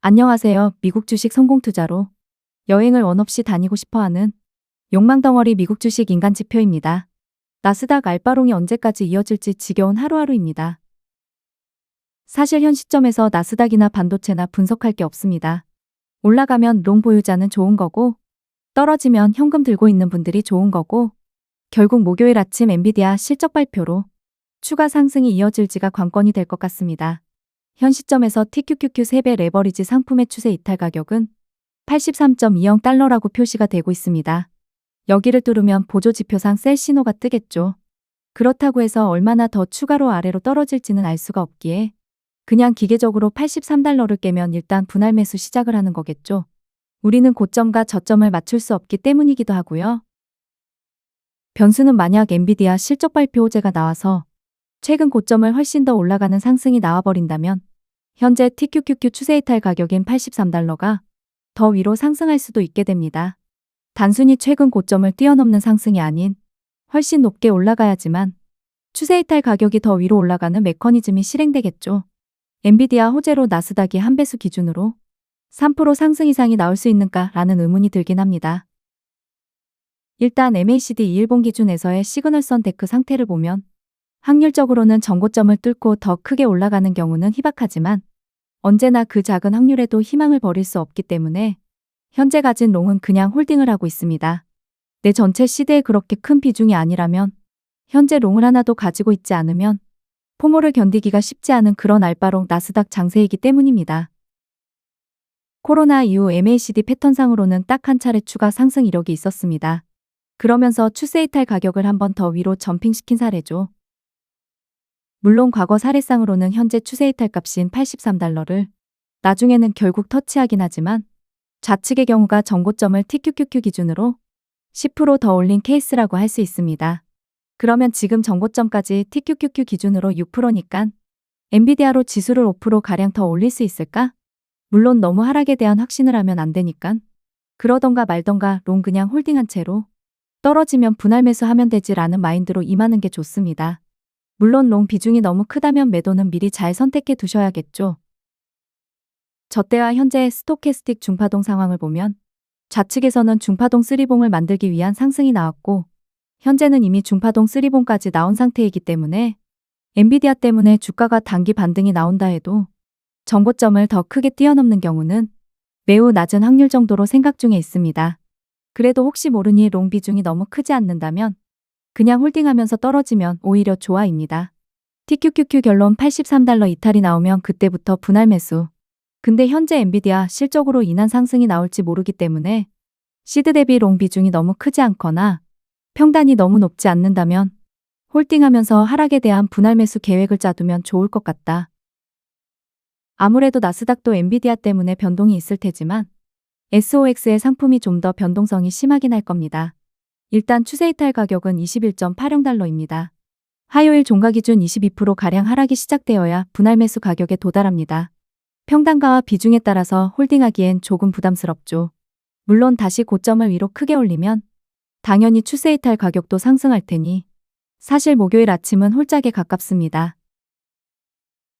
안녕하세요. 미국 주식 성공 투자로 여행을 원 없이 다니고 싶어하는 욕망덩어리 미국 주식 인간 지표입니다. 나스닥 알바롱이 언제까지 이어질지 지겨운 하루하루입니다. 사실 현 시점에서 나스닥이나 반도체나 분석할 게 없습니다. 올라가면 롱 보유자는 좋은 거고, 떨어지면 현금 들고 있는 분들이 좋은 거고, 결국 목요일 아침 엔비디아 실적 발표로 추가 상승이 이어질지가 관건이 될 것 같습니다. 현 시점에서 TQQQ 3배 레버리지 상품의 추세 이탈 가격은 83.20달러라고 표시가 되고 있습니다. 여기를 뚫으면 보조지표상 셀 신호가 뜨겠죠. 그렇다고 해서 얼마나 더 추가로 아래로 떨어질지는 알 수가 없기에 그냥 기계적으로 83달러를 깨면 일단 분할 매수 시작을 하는 거겠죠. 우리는 고점과 저점을 맞출 수 없기 때문이기도 하고요. 변수는 만약 엔비디아 실적 발표 호재가 나와서 최근 고점을 훨씬 더 올라가는 상승이 나와버린다면 현재 TQQQ 추세 이탈 가격인 83달러가 더 위로 상승할 수도 있게 됩니다. 단순히 최근 고점을 뛰어넘는 상승이 아닌 훨씬 높게 올라가야지만 추세 이탈 가격이 더 위로 올라가는 메커니즘이 실행되겠죠. 엔비디아 호재로 나스닥이 한 배수 기준으로 3% 상승 이상이 나올 수 있는가라는 의문이 들긴 합니다. 일단 MACD 2일봉 기준에서의 시그널선 데크 상태를 보면 확률적으로는 전고점을 뚫고 더 크게 올라가는 경우는 희박하지만 언제나 그 작은 확률에도 희망을 버릴 수 없기 때문에 현재 가진 롱은 그냥 홀딩을 하고 있습니다. 내 전체 시대에 그렇게 큰 비중이 아니라면 현재 롱을 하나도 가지고 있지 않으면 포모를 견디기가 쉽지 않은 그런 알바롱 나스닥 장세이기 때문입니다. 코로나 이후 MACD 패턴상으로는 딱 한 차례 추가 상승 이력이 있었습니다. 그러면서 추세 이탈 가격을 한 번 더 위로 점핑시킨 사례죠. 물론 과거 사례상으로는 현재 추세 이탈 값인 83달러를 나중에는 결국 터치하긴 하지만 좌측의 경우가 전고점을 TQQQ 기준으로 10% 더 올린 케이스라고 할 수 있습니다. 그러면 지금 전고점까지 TQQQ 기준으로 6%니까 엔비디아로 지수를 5%가량 더 올릴 수 있을까? 물론 너무 하락에 대한 확신을 하면 안 되니까 그러던가 말던가 롱 그냥 홀딩한 채로 떨어지면 분할 매수하면 되지라는 마인드로 임하는 게 좋습니다. 물론 롱 비중이 너무 크다면 매도는 미리 잘 선택해 두셔야겠죠. 저때와 현재의 스토캐스틱 중파동 상황을 보면 좌측에서는 중파동 3봉을 만들기 위한 상승이 나왔고 현재는 이미 중파동 3봉까지 나온 상태이기 때문에 엔비디아 때문에 주가가 단기 반등이 나온다 해도 전고점을 더 크게 뛰어넘는 경우는 매우 낮은 확률 정도로 생각 중에 있습니다. 그래도 혹시 모르니 롱 비중이 너무 크지 않는다면 그냥 홀딩하면서 떨어지면 오히려 좋아입니다. TQQQ 결론 83달러 이탈이 나오면 그때부터 분할 매수. 근데 현재 엔비디아 실적으로 인한 상승이 나올지 모르기 때문에 시드 대비 롱 비중이 너무 크지 않거나 평단이 너무 높지 않는다면 홀딩하면서 하락에 대한 분할 매수 계획을 짜두면 좋을 것 같다. 아무래도 나스닥도 엔비디아 때문에 변동이 있을 테지만 SOX의 상품이 좀 더 변동성이 심하긴 할 겁니다. 일단 추세 이탈 가격은 21.80달러입니다. 화요일 종가 기준 22%가량 하락이 시작되어야 분할 매수 가격에 도달합니다. 평단가와 비중에 따라서 홀딩하기엔 조금 부담스럽죠. 물론 다시 고점을 위로 크게 올리면 당연히 추세 이탈 가격도 상승할 테니 사실 목요일 아침은 홀짝에 가깝습니다.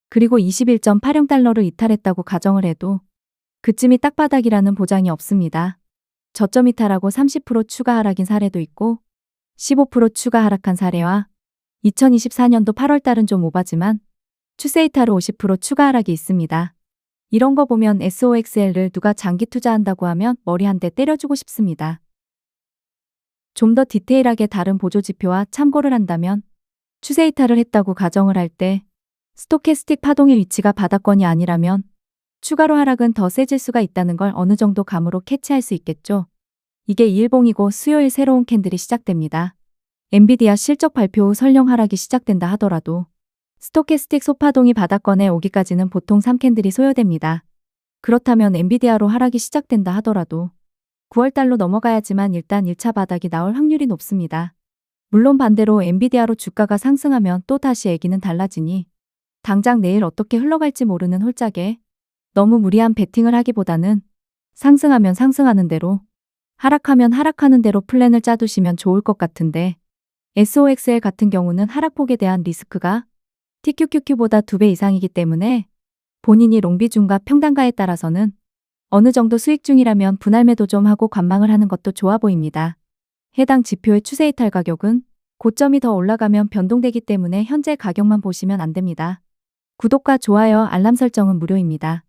그리고 21.80달러를 이탈했다고 가정을 해도 그쯤이 딱 바닥이라는 보장이 없습니다. 저점 이탈하고 30% 추가 하락인 사례도 있고 15% 추가 하락한 사례와 2024년도 8월달은 좀 오바지만 추세 이탈 후 50% 추가 하락이 있습니다. 이런 거 보면 SOXL을 누가 장기 투자한다고 하면 머리 한 대 때려주고 싶습니다. 좀 더 디테일하게 다른 보조지표와 참고를 한다면 추세 이탈을 했다고 가정을 할 때 스토캐스틱 파동의 위치가 바닥권이 아니라면 추가로 하락은 더 세질 수가 있다는 걸 어느 정도 감으로 캐치할 수 있겠죠. 이게 2일봉이고 수요일 새로운 캔들이 시작됩니다. 엔비디아 실적 발표 후 설령 하락이 시작된다 하더라도 스토캐스틱 소파동이 바닥권에 오기까지는 보통 3캔들이 소요됩니다. 그렇다면 엔비디아로 하락이 시작된다 하더라도 9월달로 넘어가야지만 일단 1차 바닥이 나올 확률이 높습니다. 물론 반대로 엔비디아로 주가가 상승하면 또 다시 얘기는 달라지니 당장 내일 어떻게 흘러갈지 모르는 홀짝에 너무 무리한 베팅을 하기보다는 상승하면 상승하는 대로 하락하면 하락하는 대로 플랜을 짜두시면 좋을 것 같은데 SOXL 같은 경우는 하락폭에 대한 리스크가 TQQQ보다 2배 이상이기 때문에 본인이 롱비중과 평단가에 따라서는 어느 정도 수익 중이라면 분할 매도 좀 하고 관망을 하는 것도 좋아 보입니다. 해당 지표의 추세 이탈 가격은 고점이 더 올라가면 변동되기 때문에 현재 가격만 보시면 안 됩니다. 구독과 좋아요, 알람 설정은 무료입니다.